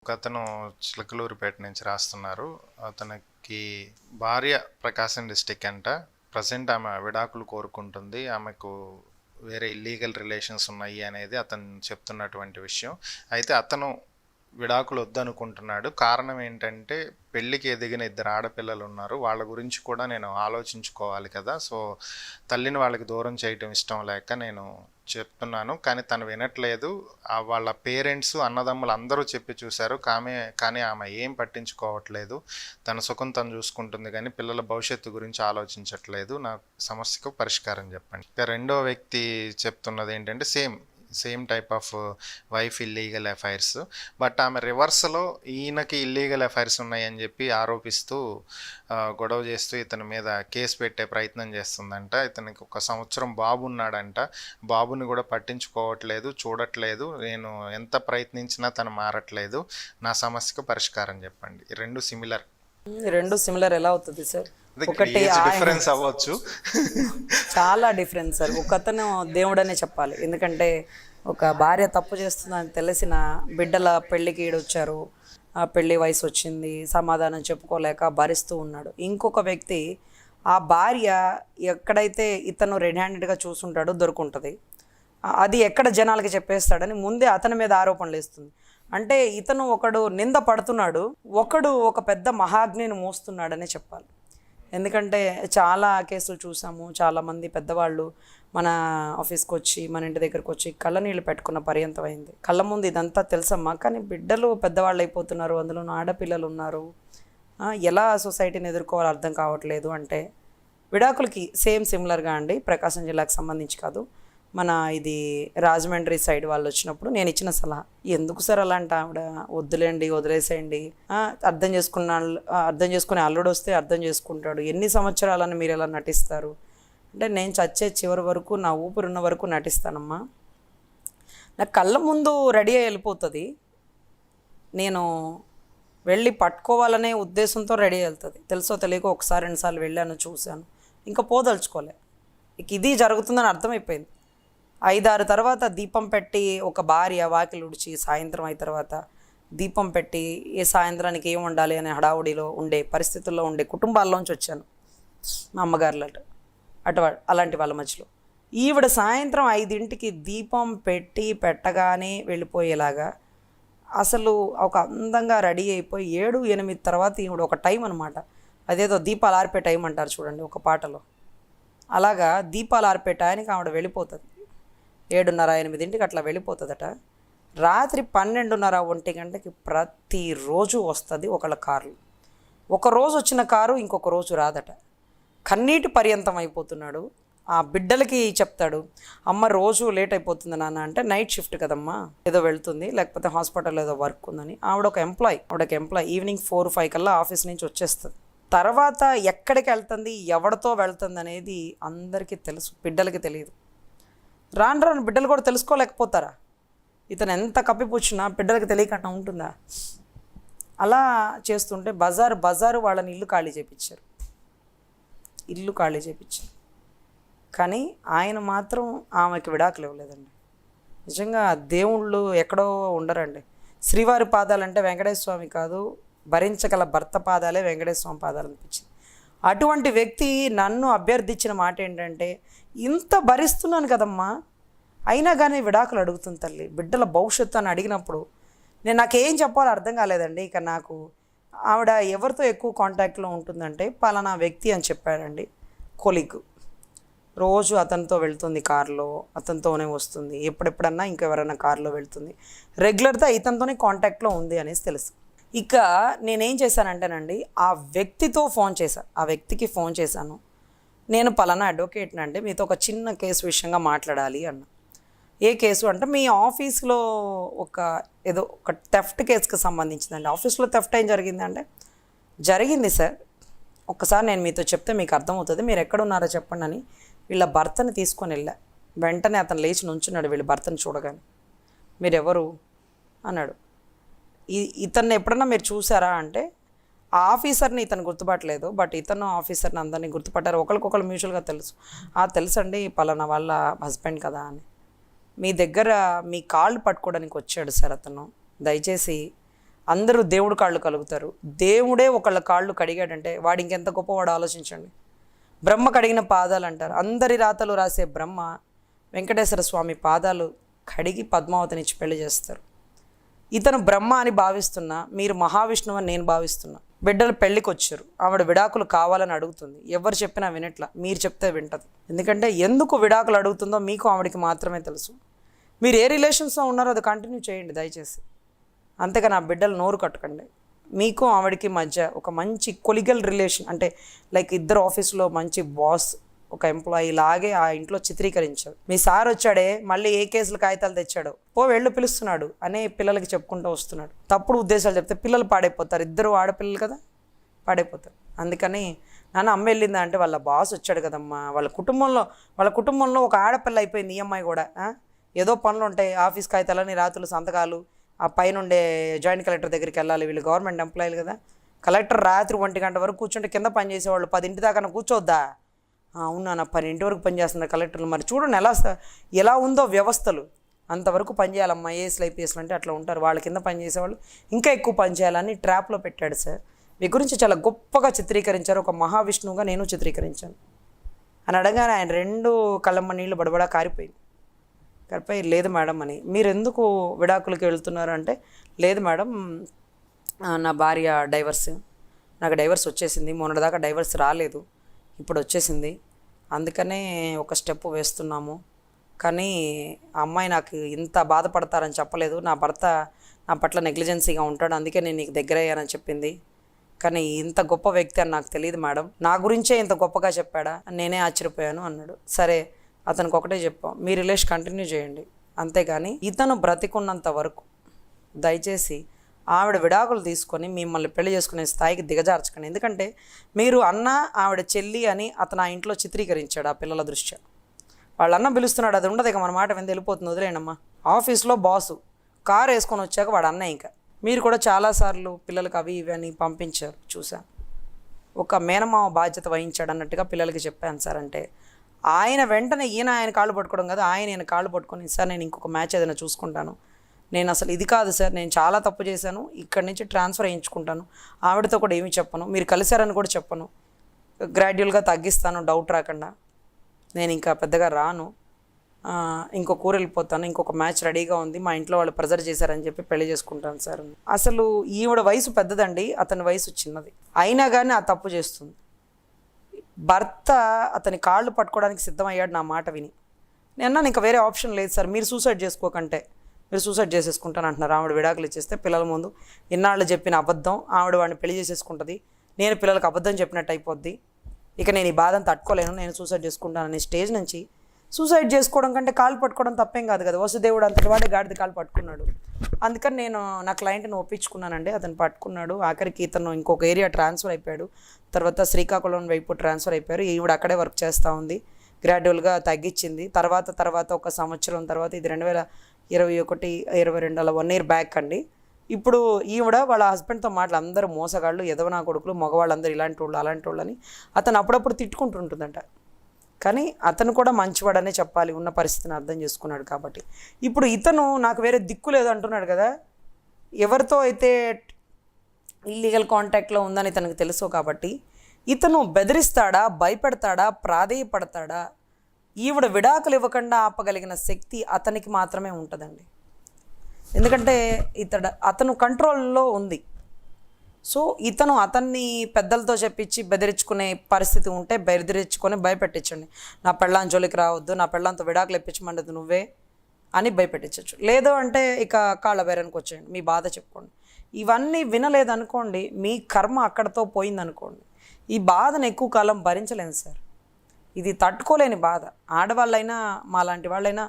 ఒకతను చిలకలూరిపేట నుంచి రాస్తున్నారు. అతనికి భార్య ప్రకాశం డిస్టిక్ అంట. ప్రజెంట్ ఆమె విడాకులు కోరుకుంటుంది. ఆమెకు వేరే ఇల్లీగల్ రిలేషన్స్ ఉన్నాయి అనేది అతను చెప్తున్నటువంటి విషయం. అయితే అతను విడాకులు వద్దనుకుంటున్నాడు. కారణం ఏంటంటే పెళ్ళికి ఎదిగిన 2 ఆడపిల్లలు ఉన్నారు. వాళ్ళ గురించి కూడా నేను ఆలోచించుకోవాలి కదా. సో తల్లిని వాళ్ళకి దూరం చేయటం ఇష్టం లేక నేను చెప్తున్నాను. కానీ తను వినట్లేదు. వాళ్ళ పేరెంట్స్ అన్నదమ్ములు అందరూ చెప్పి చూశారు. కానీ ఆమె ఏం పట్టించుకోవట్లేదు. తన సుఖం తను చూసుకుంటుంది కానీ పిల్లల భవిష్యత్తు గురించి ఆలోచించట్లేదు. నా సమస్యకు పరిష్కారం చెప్పండి. ఇక రెండో వ్యక్తి చెప్తున్నది ఏంటంటే same type of wife illegal affairs. But ఆమె రివర్స్లో ఈయనకి ఇల్లీగల్ అఫైర్స్ ఉన్నాయని చెప్పి ఆరోపిస్తూ గొడవ చేస్తూ ఇతని మీద కేసు పెట్టే ప్రయత్నం చేస్తుందంట. ఇతనికి 1 సంవత్సరం బాబు ఉన్నాడంట. బాబుని కూడా పట్టించుకోవట్లేదు, చూడట్లేదు. నేను ఎంత ప్రయత్నించినా తను మారట్లేదు. నా సమస్యకు పరిష్కారం చెప్పండి. ఈ రెండు సిమిలర్ ఎలా అవుతుంది సార్? ఒకటి డిఫరెన్స్ అవ్వచ్చు, చాలా డిఫరెన్స్ సార్. ఒకతను దేవుడనే చెప్పాలి. ఎందుకంటే ఒక భార్య తప్పు చేస్తుందని తెలిసిన బిడ్డల పెళ్ళికి ఈడొచ్చారు, ఆ పెళ్ళి వయసు వచ్చింది, సమాధానం చెప్పుకోలేక భరిస్తూ ఉన్నాడు. ఇంకొక వ్యక్తి ఆ భార్య ఎక్కడైతే ఇతను రెడ్ హ్యాండెడ్గా చూసుంటాడో దొరుకుంటుంది, అది ఎక్కడ జనాలకి చెప్పేస్తాడని ముందే అతని మీద ఆరోపణలు వేస్తుంది. అంటే ఇతను ఒకడు నింద పడుతున్నాడు, ఒకడు ఒక పెద్ద మహాగ్నిని మోస్తున్నాడనే చెప్పాలి. ఎందుకంటే చాలా కేసులు చూసాము. చాలామంది పెద్దవాళ్ళు మన ఆఫీస్కి వచ్చి, మన ఇంటి దగ్గరకు వచ్చి కళ్ళనీళ్ళు పెట్టుకున్న పర్యంతం అయింది. కళ్ళ ముందు ఇదంతా తెలుసమ్మా, కానీ బిడ్డలు పెద్దవాళ్ళు అయిపోతున్నారు, అందులో ఆడపిల్లలు ఉన్నారు, ఎలా సొసైటీని ఎదుర్కోవాలో అర్థం కావట్లేదు. అంటే విడాకులకి సిమిలర్గా అండి, ప్రకాశం జిల్లాకు సంబంధించి కాదు, మన ఇది రాజమండ్రి సైడ్ వాళ్ళు వచ్చినప్పుడు నేను ఇచ్చిన సలహా, ఎందుకు సార్ అలాంటి ఆవిడ, వద్దులేండి, వదిలేసేయండి, అర్థం చేసుకునే అల్లుడు వస్తే అర్థం చేసుకుంటాడు, ఎన్ని సంవత్సరాలని మీరు ఎలా నటిస్తారు అంటే, నేను చచ్చే చివరి వరకు, నా ఊపిరి ఉన్న వరకు నటిస్తానమ్మా. నా కళ్ళ ముందు రెడీ అయ్యి వెళ్ళిపోతుంది, నేను వెళ్ళి పట్టుకోవాలనే ఉద్దేశంతో రెడీ వెళ్తుంది. తెలుసో తెలియక 1 2 సార్లు వెళ్ళాను, చూశాను, ఇంకా పోదలుచుకోలే. ఇది జరుగుతుందని అర్థమైపోయింది. 5 6 తర్వాత దీపం పెట్టి, ఒక భార్య వాకిలు ఉడిచి సాయంత్రం అయిన తర్వాత దీపం పెట్టి, ఏ సాయంత్రానికి ఏం ఉండాలి అనే హడావుడిలో ఉండే పరిస్థితుల్లో ఉండే కుటుంబాల్లోంచి వచ్చాను. మా అమ్మగారులట అలాంటి వాళ్ళ మధ్యలో ఈవిడ సాయంత్రం 5ంటికి దీపం పెట్టగానే వెళ్ళిపోయేలాగా, అసలు ఒక అందంగా రెడీ అయిపోయి 7 8 తర్వాత ఈవిడ ఒక టైం అనమాట, అదేదో దీపాలు ఆర్పే టైం అంటారు చూడండి ఒక పాటలో, అలాగా దీపాలు ఆర్పే టైంకి ఆవిడ వెళ్ళిపోతుంది. 7:30 8ంటికి అట్లా వెళ్ళిపోతుందట. రాత్రి 12:30 1 గంటకి ప్రతిరోజు వస్తుంది ఒకళ్ళ కార్లు. ఒకరోజు వచ్చిన కారు ఇంకొక రోజు రాదట. కన్నీటి పర్యంతం అయిపోతున్నాడు. ఆ బిడ్డలకి చెప్తాడు, అమ్మ రోజు లేట్ అయిపోతుంది నాన్న అంటే, నైట్ షిఫ్ట్ కదమ్మా, ఏదో వెళ్తుంది, లేకపోతే హాస్పిటల్లో ఏదో వర్క్ ఉందని. ఆవిడొక ఎంప్లాయ్ ఈవినింగ్ 4 5 కల్లా ఆఫీస్ నుంచి వచ్చేస్తుంది. తర్వాత ఎక్కడికి వెళ్తుంది, ఎవరితో వెళ్తుంది అనేది అందరికీ తెలుసు, బిడ్డలకి తెలియదు. రాను బిడ్డలు కూడా తెలుసుకోలేకపోతారా? ఇతను ఎంత కప్పిపుచ్చినా బిడ్డలకి తెలియకుండా ఉంటుందా? అలా చేస్తుంటే బజారు వాళ్ళని ఇల్లు ఖాళీ చేయించారు. కానీ ఆయన మాత్రం ఆమెకి విడాకులు ఇవ్వలేదండి. నిజంగా దేవుళ్ళు ఎక్కడో ఉండరండి. శ్రీవారి పాదాలంటే వెంకటేశ్వర స్వామి కాదు, భరించగల భర్త పాదాలే వెంకటేశ్వర స్వామి పాదాలు అనిపించింది. అటువంటి వ్యక్తి నన్ను అభ్యర్థించిన మాట ఏంటంటే, ఇంత భరిస్తున్నాను కదమ్మా, అయినా కానీ విడాకులు అడుగుతుంది తల్లి, బిడ్డల భవిష్యత్తు అని అడిగినప్పుడు నాకేం చెప్పాలో అర్థం కాలేదండి. ఇక నాకు ఆవిడ ఎవరితో ఎక్కువ కాంటాక్ట్లో ఉంటుందంటే, పలానా వ్యక్తి అని చెప్పాడండి, కొలీగ్, రోజు అతనితో వెళ్తుంది కారులో, అతనితోనే వస్తుంది, ఎప్పుడెప్పుడన్నా ఇంకెవరైనా కారులో వెళ్తుంది, రెగ్యులర్గా ఇతనితోనే కాంటాక్ట్లో ఉంది అనేసి తెలుసు. ఇక నేనేం చేశానంటేనండి, ఆ వ్యక్తికి ఫోన్ చేశాను, నేను పలానా అడ్వకేట్ని అంటే మీతో ఒక చిన్న కేసు విషయంగా మాట్లాడాలి అన్న. ఏ కేసు అంటే, మీ ఆఫీస్లో ఏదో ఒక థెఫ్ట్ కేసుకి సంబంధించిందండి. ఆఫీస్లో థెఫ్ట్ ఏం జరిగిందంటే, జరిగింది సార్, ఒక్కసారి నేను మీతో చెప్తే మీకు అర్థమవుతుంది, మీరు ఎక్కడున్నారో చెప్పండి అని వీళ్ళ భర్తని తీసుకొని వెళ్ళా. వెంటనే అతను లేచి నుంచున్నాడు. వీళ్ళ భర్తని చూడగానే, మీరెవరు అన్నాడు. ఇతన్ని ఎప్పుడన్నా మీరు చూసారా అంటే, ఆ ఆఫీసర్ని ఇతను గుర్తుపట్టలేదు, బట్ ఇతను ఆఫీసర్ని అందరినీ గుర్తుపట్టారు, ఒకరికొకరు మ్యూచువల్గా తెలుసు. తెలుసండి, పలానా వాళ్ళ హస్బెండ్ కదా అని. మీ దగ్గర మీ కాళ్ళు పట్టుకోవడానికి వచ్చాడు సార్ అతను, దయచేసి అందరూ దేవుడు కాళ్ళు కలుగుతారు. దేవుడే ఒకళ్ళ కాళ్ళు కడిగాడంటే వాడు ఇంకెంత గొప్పవాడు ఆలోచించండి. బ్రహ్మ కడిగిన పాదాలు అంటారు. అందరి రాతలు రాసే బ్రహ్మ వెంకటేశ్వర స్వామి పాదాలు కడిగి పద్మావతినిచ్చి పెళ్లి చేస్తారు. ఇతను బ్రహ్మ అని భావిస్తున్నా, మీరు మహావిష్ణువు అని నేను భావిస్తున్నా. బిడ్డలు పెళ్ళికి వచ్చారు, ఆవిడ విడాకులు కావాలని అడుగుతుంది. ఎవరు చెప్పినా వినట్లా, మీరు చెప్తే వింటది. ఎందుకంటే ఎందుకు విడాకులు అడుగుతుందో మీకు ఆవిడకి మాత్రమే తెలుసు. మీరు ఏ రిలేషన్స్లో ఉన్నారో అది కంటిన్యూ చేయండి దయచేసి, అంతేగాని ఆ బిడ్డలు నోరు కట్టకండి. మీకు ఆవిడకి మధ్య ఒక మంచి కొలిగల్ రిలేషన్, అంటే లైక్ ఇద్దరు ఆఫీస్లో మంచి బాస్ ఒక ఎంప్లాయీ లాగే ఆ ఇంట్లో చిత్రీకరించాడు. మీ సార్ వచ్చాడే, మళ్ళీ ఏ కేసులు కాగితాలు తెచ్చాడో, వెళ్ళు పిలుస్తున్నాడు అనే పిల్లలకి చెప్పుకుంటూ వస్తున్నాడు. తప్పుడు ఉద్దేశాలు చెప్తే పిల్లలు పాడైపోతారు. ఇద్దరు ఆడపిల్లలు కదా, పాడైపోతారు. అందుకని నాన్న అమ్మ వెళ్ళిందా అంటే వాళ్ళ బాస్ వచ్చాడు కదమ్మా, వాళ్ళ కుటుంబంలో ఒక ఆడపిల్ల అయిపోయింది. ఈ అమ్మాయి కూడా ఏదో పనులు ఉంటాయి, ఆఫీస్ కాగితాలని రాత్రులు సంతకాలు, ఆ పైనుండే జాయింట్ కలెక్టర్ దగ్గరికి వెళ్ళాలి. వీళ్ళు గవర్నమెంట్ ఎంప్లాయీలు కదా. కలెక్టర్ రాత్రి 1 గంట వరకు కూర్చుంటే కింద పని చేసేవాళ్ళు 10 దాకా కూర్చోవద్దా? అవునా, నా 12 వరకు పనిచేస్తున్నారు కలెక్టర్లు. మరి చూడండి ఎలా ఉందో వ్యవస్థలు. అంతవరకు పనిచేయాలమ్మా ఏఎస్లు ఐపీఎస్లు అంటే అట్లా ఉంటారు. వాళ్ళ కింద పనిచేసేవాళ్ళు ఇంకా ఎక్కువ పనిచేయాలని ట్రాప్లో పెట్టాడు సార్. మీ గురించి చాలా గొప్పగా చిత్రీకరించారు. ఒక మహావిష్ణువుగా నేను చిత్రీకరించాను అని అడగానే ఆయన 2 కళ్ళమ్మ నీళ్ళు బడబడా కారిపోయి లేదు మేడం అని. మీరు ఎందుకు విడాకులకి వెళ్తున్నారు అంటే, లేదు మేడం నా భార్య నాకు డైవర్స్ వచ్చేసింది. మొన్నటిదాకా డైవర్స్ రాలేదు, ఇప్పుడు వచ్చేసింది. అందుకనే ఒక స్టెప్ వేస్తున్నాము. కానీ ఆ అమ్మాయి నాకు ఇంత బాధపడతారని చెప్పలేదు. నా భర్త నా పట్ల నెగ్లిజెన్సీగా ఉంటాడు, అందుకే నేను నీకు దగ్గర అయ్యానని చెప్పింది. కానీ ఇంత గొప్ప వ్యక్తి అని నాకు తెలియదు మేడం, నా గురించే ఇంత గొప్పగా చెప్పాడా, నేనే ఆశ్చర్యపోయాను అన్నాడు. సరే, అతనికి ఒకటే చెప్పాం, మీ రిలేషన్ కంటిన్యూ చేయండి, అంతేగాని ఇతను బ్రతికున్నంత వరకు దయచేసి ఆవిడ విడాకులు తీసుకొని మిమ్మల్ని పెళ్లి చేసుకునే స్థాయికి దిగజార్చకండి. ఎందుకంటే మీరు అన్న ఆవిడ చెల్లి అని అతను ఆ ఇంట్లో చిత్రీకరించాడు ఆ పిల్లల దృష్ట్యా. వాళ్ళ అన్న పిలుస్తున్నాడు, అది ఉండదు, ఇక మన మాట వింది వెళ్ళిపోతుంది, వదిలేనమ్మా. ఆఫీస్లో బాసు కారు వేసుకొని వచ్చాక వాడు అన్న. ఇంకా మీరు కూడా చాలాసార్లు పిల్లలకి అవి ఇవి అని పంపించారు, చూశాను. ఒక మేనమామ బాధ్యత వహించాడు అన్నట్టుగా పిల్లలకి చెప్పాను సార్. అంటే ఆయన వెంటనే ఆయన కాళ్ళు పట్టుకోవడం కదా, ఆయన కాళ్ళు పట్టుకొని, సార్ నేను ఇంకొక మ్యాచ్ ఏదైనా చూసుకుంటాను, నేను అసలు ఇది కాదు సార్, నేను చాలా తప్పు చేశాను, ఇక్కడి నుంచి ట్రాన్స్ఫర్ చేయించుకుంటాను, ఆవిడతో కూడా ఏమీ చెప్పను, మీరు కలిశారని కూడా చెప్పను, గ్రాడ్యువల్గా తగ్గిస్తాను, డౌట్ రాకుండా, నేను ఇంకా పెద్దగా రాను, ఇంకో కూర వెళ్ళిపోతాను, ఇంకొక మ్యాచ్ రెడీగా ఉంది, మా ఇంట్లో వాళ్ళు ప్రెజర్ చేశారని చెప్పి పెళ్లి చేసుకుంటాను సార్. అసలు ఈవిడ వయసు పెద్దదండి, అతని వయసు చిన్నది, అయినా కానీ ఆ తప్పు చేస్తుంది. భర్త అతని కాళ్ళు పట్టుకోవడానికి సిద్ధమయ్యాడు నా మాట విని. నేను అన్నాను ఇంకా వేరే ఆప్షన్ లేదు సార్, మీరు సూసైడ్ చేసుకోకంటే మీరు సూసైడ్ చేసేసుకుంటాను అంటున్నారు. ఆవిడ విడాకులు ఇచ్చేస్తే పిల్లల ముందు ఇన్నాళ్ళు చెప్పిన అబద్ధం, ఆవిడ వాడిని పెళ్లి చేసేసుకుంటుంది, నేను పిల్లలకు అబద్ధం చెప్పినట్టు అయిపోద్ది, ఇక నేను ఈ బాధను తట్టుకోలేను, నేను సూసైడ్ చేసుకుంటాననే స్టేజ్ నుంచి సూసైడ్ చేసుకోవడం కంటే కాలు పట్టుకోవడం తప్పేం కాదు కదా. వసుదేవుడు అంతటి వాడే గాడిద కాలు పట్టుకున్నాడు. అందుకని నేను నా క్లయింట్ని ఒప్పించుకున్నానండి, అతను పట్టుకున్నాడు. ఆఖరికి ఇతను ఇంకొక ఏరియా ట్రాన్స్ఫర్ అయిపోయాడు, తర్వాత శ్రీకాకుళం వైపు ట్రాన్స్ఫర్ అయిపోయారు. ఈవిడ అక్కడే వర్క్ చేస్తూ ఉంది, గ్రాడ్యువల్గా తగ్గించింది. తర్వాత ఒక సంవత్సరం తర్వాత, ఇది 2021-22 అలా 1 year బ్యాక్ అండి. ఇప్పుడు ఈవిడ వాళ్ళ హస్బెండ్తో మాటలు, అందరూ మోసగాళ్ళు, ఎదవనా కొడుకులు, మగవాళ్ళందరూ ఇలాంటి వాళ్ళు అలాంటి వాళ్ళని అతను అప్పుడప్పుడు తిట్టుకుంటుంటుందంట. కానీ అతను కూడా మంచివాడనే చెప్పాలి, ఉన్న పరిస్థితిని అర్థం చేసుకున్నాడు కాబట్టి. ఇప్పుడు ఇతను నాకు వేరే దిక్కు లేదు అంటున్నాడు కదా, ఎవరితో అయితే ఇల్లీగల్ కాంటాక్ట్లో ఉందని ఇతనికి తెలుసు కాబట్టి ఇతను బెదిరిస్తాడా, భయపెడతాడా, ప్రాధేయపడతాడా? ఈవిడ విడాకులు ఇవ్వకుండా ఆపగలిగిన శక్తి అతనికి మాత్రమే ఉంటుందండి. ఎందుకంటే అతను కంట్రోల్లో ఉంది. సో అతన్ని పెద్దలతో చెప్పించి బెదిరించుకునే పరిస్థితి ఉంటే బెదిరించుకొని భయపెట్టించండి. నా పెళ్ళాం జోలికి రావద్దు, నా పెళ్ళాంతో విడాకులు ఇప్పించమండదు నువ్వే అని భయపెట్టించవచ్చు. లేదు అంటే ఇక కాళ్ళ బేరానికి వచ్చేయండి, మీ బాధ చెప్పుకోండి. ఇవన్నీ వినలేదనుకోండి, మీ కర్మ అక్కడతో పోయిందనుకోండి, ఈ బాధను ఎక్కువ కాలం భరించలేను సార్. ఇది తట్టుకోలేని బాధ. ఆడవాళ్ళైనా మా లాంటి వాళ్ళైనా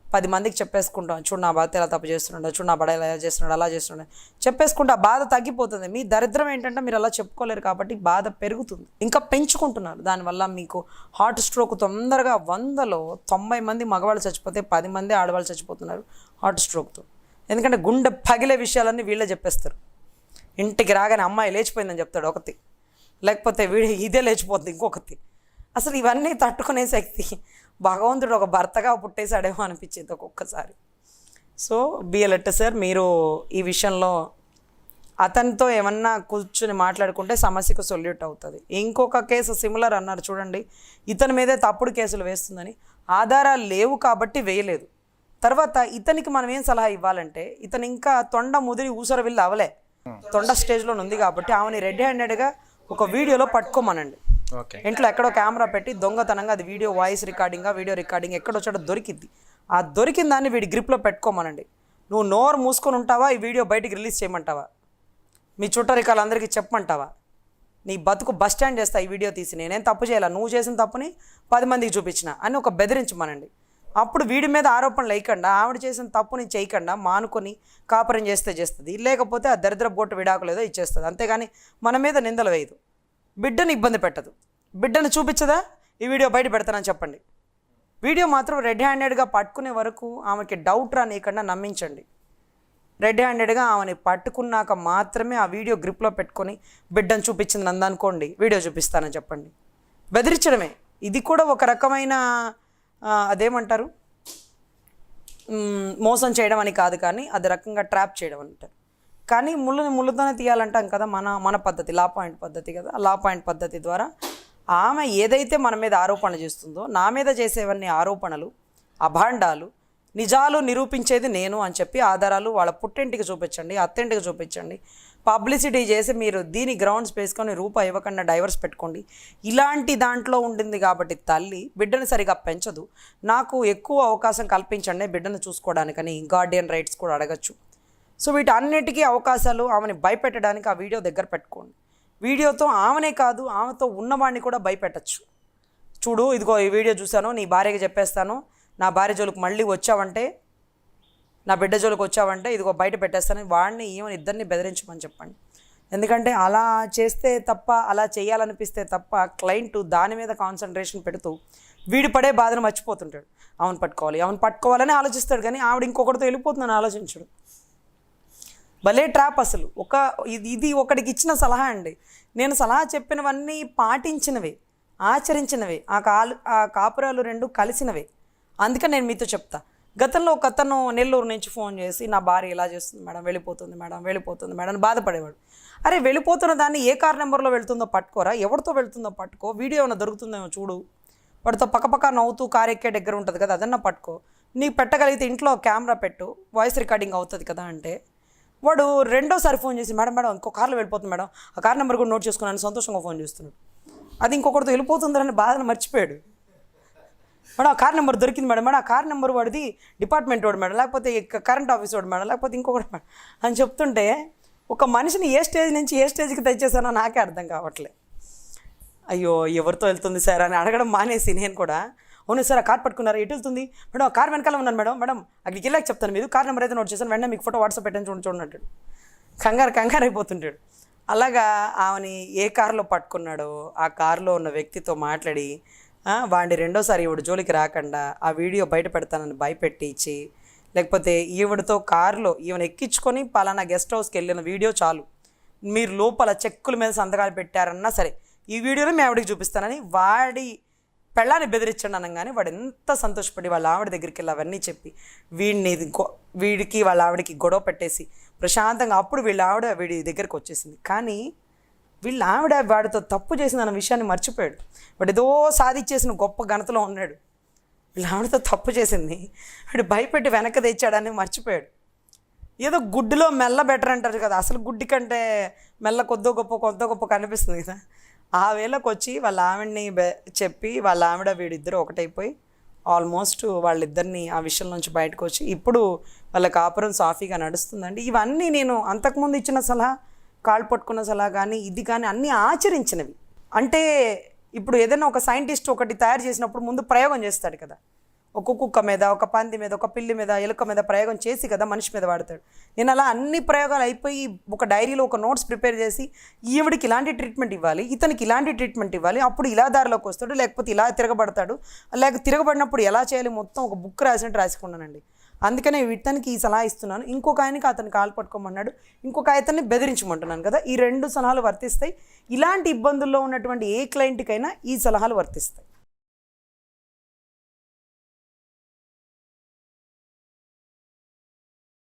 10 మందికి చెప్పేసుకుంటాం, చూడు నా భర్త ఎలా తప్పు చేస్తున్నాడు, చూడు నా బడ ఎలా చేస్తున్నాడు, అలా చేస్తున్నాడు చెప్పేసుకుంటే ఆ బాధ తగ్గిపోతుంది. మీ దరిద్రం ఏంటంటే మీరు అలా చెప్పుకోలేరు కాబట్టి బాధ పెరుగుతుంది, ఇంకా పెంచుకుంటున్నారు. దానివల్ల మీకు హార్ట్ స్ట్రోక్ తొందరగా 100లో 90 మంది మగవాళ్ళు చచ్చిపోతే 10 మంది ఆడవాళ్ళు చచ్చిపోతున్నారు హార్ట్ స్ట్రోక్తో. ఎందుకంటే గుండె పగిలే విషయాలన్నీ వీళ్ళే చెప్పేస్తారు. ఇంటికి రాగానే అమ్మాయి లేచిపోయిందని చెప్తాడు ఒకటి, లేకపోతే ఇదే లేచిపోతుంది ఇంకొకటి. అసలు ఇవన్నీ తట్టుకునే శక్తి భగవంతుడు ఒక భర్తగా పుట్టేశాడేమో అనిపించేది ఒక్కొక్కసారి. So be alert sir. మీరు ఈ విషయంలో అతనితో ఏమన్నా కూర్చుని మాట్లాడుకుంటే సమస్యకు సొల్యూట్ అవుతుంది. ఇంకొక కేసు సిమిలర్ అన్నారు చూడండి, ఇతని మీదే తప్పుడు కేసులు వేస్తుందని. ఆధారాలు లేవు కాబట్టి వేయలేదు. తర్వాత ఇతనికి మనం ఏం సలహా ఇవ్వాలంటే, ఇతను ఇంకా తొండ ముదిరి ఊసర విల్లు అవలే, తొండ స్టేజ్లో ఉంది కాబట్టి ఆమెని రెడ్ హ్యాండెడ్గా ఒక వీడియోలో పట్టుకోమనండి. ఇంట్లో ఎక్కడో కెమెరా పెట్టి దొంగతనంగా అది video voice recording video recording ఎక్కడో చోట దొరికింది. ఆ దొరికిన దాన్ని వీడి గ్రిప్లో పెట్టుకోమనండి. నువ్వు నోరు మూసుకొని ఉంటావా, ఈ వీడియో బయటికి రిలీజ్ చేయమంటావా, మీ చుట్టరికాలందరికీ చెప్పమంటావా? నీ బతుకు బస్ స్టాండ్ చేస్తా ఈ వీడియో తీసి, నేనేం తప్పు చేయాల, నువ్వు చేసిన తప్పుని 10 మందికి చూపించిన అని ఒక బెదిరించమనండి. అప్పుడు వీడి మీద ఆరోపణలు వేయకుండా, ఆవిడ చేసిన తప్పుని చేయకుండా మానుకొని కాపురం చేస్తుంది. లేకపోతే ఆ దరిద్ర బోటు విడాకులు ఏదో ఇచ్చేస్తుంది. అంతేగాని మన మీద నిందలు వేయదు, బిడ్డను ఇబ్బంది పెట్టదు. బిడ్డను చూపించదా, ఈ వీడియో బయట పెడతానని చెప్పండి. వీడియో మాత్రం రెడ్ హ్యాండెడ్గా పట్టుకునే వరకు ఆమెకి డౌట్ రానియకుండా నమ్మించండి. రెడ్ హ్యాండెడ్గా ఆమెని పట్టుకున్నాక మాత్రమే ఆ వీడియో గ్రిప్లో పెట్టుకొని బిడ్డను చూపించింది అందనుకోండి, వీడియో చూపిస్తానని చెప్పండి. బెదిరించడమే ఇది కూడా ఒక రకమైన అదేమంటారు, మోసం చేయడం అని కాదు, కానీ అది రకంగా ట్రాప్ చేయడం అంటారు. కానీ ముళ్ళుతోనే తీయాలంటాం కదా, మన పద్ధతి లా పాయింట్ పద్ధతి కదా. లా పాయింట్ పద్ధతి ద్వారా ఆమె ఏదైతే మన మీద ఆరోపణలు చేస్తుందో, నా మీద చేసేవన్నీ ఆరోపణలు అభాండాలు, నిజాలు నిరూపించేది నేను అని చెప్పి ఆధారాలు వాళ్ళ పుట్టింటికి చూపించండి, అత్తింటికి చూపించండి. పబ్లిసిటీ చేసి మీరు దీని గ్రౌండ్స్ వేసుకొని రూపాయి ఇవ్వకుండా డైవర్స్ పెట్టుకోండి. ఇలాంటి దాంట్లో ఉండింది కాబట్టి తల్లి బిడ్డను సరిగా పెంచదు, నాకు ఎక్కువ అవకాశం కల్పించండి బిడ్డను చూసుకోవడానికని గార్డియన్ రైట్స్ కూడా అడగచ్చు. సో వీటన్నిటికీ అవకాశాలు ఆమెని భయపెట్టడానికి ఆ వీడియో దగ్గర పెట్టుకోండి. వీడియోతో ఆమెనే కాదు, ఆమెతో ఉన్నవాడిని కూడా భయపెట్టచ్చు. చూడు, ఇదిగో ఈ వీడియో చూశాను, నీ భార్యకి చెప్పేస్తాను, నా భార్య జోలికి మళ్ళీ వచ్చావంటే, నా బిడ్డ జోలికి వచ్చావంటే ఇదిగో బయట పెట్టేస్తానని వాడిని ఈమెను ఇద్దరిని బెదిరించమని చెప్పండి. ఎందుకంటే అలా చేస్తే తప్ప, అలా చేయాలనిపిస్తే తప్ప క్లయింట్ దాని మీద కాన్సన్ట్రేషన్ పెడుతూ వీడి పడే బాధను మర్చిపోతుంటాడు. అవును పట్టుకోవాలని ఆలోచిస్తాడు, కానీ ఆవిడ ఇంకొకరితో వెళ్ళిపోతుందని ఆలోచించడు. భలే ట్రాప్ అసలు. ఇది ఒకడికి ఇచ్చిన సలహా అండి. నేను సలహా చెప్పినవన్నీ పాటించినవే, ఆచరించినవే, ఆ కాపురాలు 2 కలిసినవే. అందుకని నేను మీతో చెప్తా. గతంలో ఒక అతను నెల్లూరు నుంచి ఫోన్ చేసి, నా భార్య ఇలా చేస్తుంది మేడం, వెళ్ళిపోతుంది మేడం అని బాధపడేవాడు. అరే, వెళ్ళిపోతున్న దాన్ని ఏ కార్ నెంబర్లో వెళ్తుందో పట్టుకోరా, ఎవరితో వెళ్తుందో పట్టుకో, వీడియో ఏమైనా దొరుకుతుందేమో చూడు, వాడితో పక్కపక్క నవ్వుతూ కారు ఎక్కే దగ్గర ఉంటుంది కదా, అదన్నా పట్టుకో. నీకు పెట్టగలిగితే ఇంట్లో కెమెరా పెట్టు, వాయిస్ రికార్డింగ్ అవుతుంది కదా అంటే, వాడు 2వ ఫోన్ చేసి మేడం ఇంకో కార్లో వెళ్ళిపోతుంది మేడం, ఆ కార్ నెంబర్ కూడా నోట్ చేసుకున్నాను సంతోషంగా ఫోన్ చేస్తున్నాడు. అది ఇంకొకరితో వెళ్ళిపోతుందని బాధను మర్చిపోయాడు. మేడం ఆ కార్ నెంబర్ దొరికింది మేడం, ఆ కార్ నెంబర్ వాడిది డిపార్ట్మెంట్ వాడు మేడం, లేకపోతే కరెంట్ ఆఫీస్ వాడు మేడం, లేకపోతే ఇంకొకటి మేడం అని చెప్తుంటే ఒక మనిషిని ఏ స్టేజ్ నుంచి ఏ స్టేజ్కి తెచ్చేసానో నాకే అర్థం కావట్లే. అయ్యో, ఎవరితో వెళ్తుంది సార్ అని అడగడం మానేసి నేను కూడా, అవును సార్ ఆ కార్ పట్టుకున్నారు, ఎటు వెళ్తుంది మేడం, ఆ కార్ వెనకాల ఉన్నాను మేడం అక్కడికి వెళ్ళాక చెప్తాను, మీరు కార్ నెంబర్ అయితే నోట్ చేశాను, వెంటనే మీకు ఫోటో వాట్సాప్ పెట్టని చూడండి కంగారు అయిపోతుంటాడు. అలాగా ఆమెని ఏ కారులో పట్టుకున్నాడో ఆ కారులో ఉన్న వ్యక్తితో మాట్లాడి వాడిని 2వసారి ఈవిడ జోలికి రాకుండా ఆ వీడియో బయట పెడతానని భయపెట్టి ఇచ్చి, లేకపోతే ఈవిడతో కారులో ఈవెన్ ఎక్కించుకొని పలానా గెస్ట్ హౌస్కి వెళ్ళిన వీడియో చాలు, మీరు లోపల చెక్కుల మీద సంతకాలు పెట్టారన్నా సరే ఈ వీడియోలో మీ ఆవిడకి చూపిస్తానని వాడి పెళ్ళాన్ని బెదిరించండి అనగానే వాడు ఎంత సంతోషపడి వాళ్ళ ఆవిడ దగ్గరికి వెళ్ళి అవన్నీ చెప్పి వీడికి వాళ్ళ ఆవిడకి గొడవ పెట్టేసి ప్రశాంతంగా అప్పుడు వీళ్ళ ఆవిడ వీడి దగ్గరికి వచ్చేసింది. కానీ వీళ్ళ ఆవిడ వాడితో తప్పు చేసిందన్న విషయాన్ని మర్చిపోయాడు. వాడు ఏదో సాధించేసిన గొప్ప ఘనతలో ఉన్నాడు, వీళ్ళ ఆవిడతో తప్పు చేసింది వీడు భయపెట్టి వెనక్కి తెచ్చాడని మర్చిపోయాడు. ఏదో గుడ్డులో మెల్ల బెటర్ అంటారు కదా, అసలు గుడ్డి కంటే మెల్ల కొద్దో గొప్ప కనిపిస్తుంది కదా. ఆ వేళకు వచ్చి వాళ్ళ ఆవిడని చెప్పి వాళ్ళ ఆవిడ వీడిద్దరు ఒకటైపోయి ఆల్మోస్ట్ వాళ్ళిద్దరిని ఆ విషయం నుంచి బయటకు వచ్చి ఇప్పుడు వాళ్ళ కాపురం సాఫీగా నడుస్తుందండి. ఇవన్నీ నేను అంతకుముందు ఇచ్చిన సలహా, కాళ్ళు పట్టుకున్న సలహా కానీ ఇది కానీ అన్నీ ఆచరించినవి. అంటే ఇప్పుడు ఏదైనా ఒక సైంటిస్ట్ ఒకటి తయారు చేసినప్పుడు ముందు ప్రయోగం చేస్తాడు కదా, ఒక కుక్క మీద, ఒక పంది మీద, ఒక పిల్లి మీద, ఎలుక మీద ప్రయోగం చేసి కదా మనిషి మీద వాడతాడు. నేను అలా అన్ని ప్రయోగాలు అయిపోయి ఒక డైరీలో ఒక నోట్స్ ప్రిపేర్ చేసి ఈవిడికి ఇలాంటి ట్రీట్మెంట్ ఇవ్వాలి, ఇతనికి ఇలాంటి ట్రీట్మెంట్ ఇవ్వాలి, అప్పుడు ఇలా దారిలోకి వస్తాడు, లేకపోతే ఇలా తిరగబడతాడు, లేకపోతే తిరగబడినప్పుడు ఎలా చేయాలి మొత్తం ఒక బుక్ రాసినట్టు రాసుకున్నానండి. అందుకనే ఇతనికి ఈ సలహా ఇస్తున్నాను, ఇంకొక ఆయనకి అతను కాలు పట్టుకోమన్నాడు, ఇంకొక ఆయతన్ని బెదిరించమంటున్నాను కదా. ఈ 2 సలహాలు వర్తిస్తాయి. ఇలాంటి ఇబ్బందుల్లో ఉన్నటువంటి ఏ క్లయింట్కైనా ఈ సలహాలు వర్తిస్తాయి.